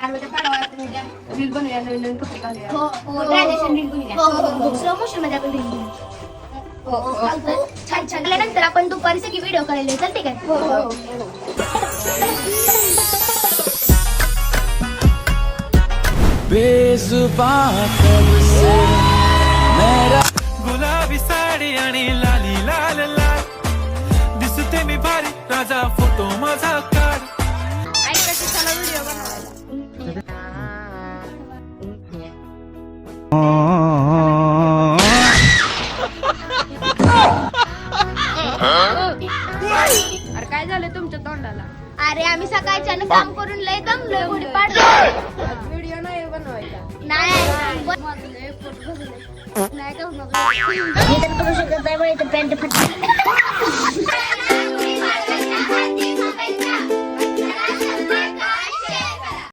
Reel बनवूया नवीन कपडे घालूया. ग्रॅज्युएशन रील बनवूया. स्लो मोशन मध्ये आपण रील बनवूया. छान छान. नंतर आपण दुपारी सगळी व्हिडिओ करायला चालते काय? बेजुबां कब से मेरा गुलाबी साडी आणि लाली लाल लाल दिसते मी भारी राजा फोटो माझा काढ. व्हिडिओ बनवायला. अरे काय झालं तुमच्या तोंडाला? अरे आम्ही सकाळच्यानं काम करून लय दमलोय. गुढी व्हिडिओ नाही बनवायचा. नाही करू शकत नाही. पॅन्ट फाटली.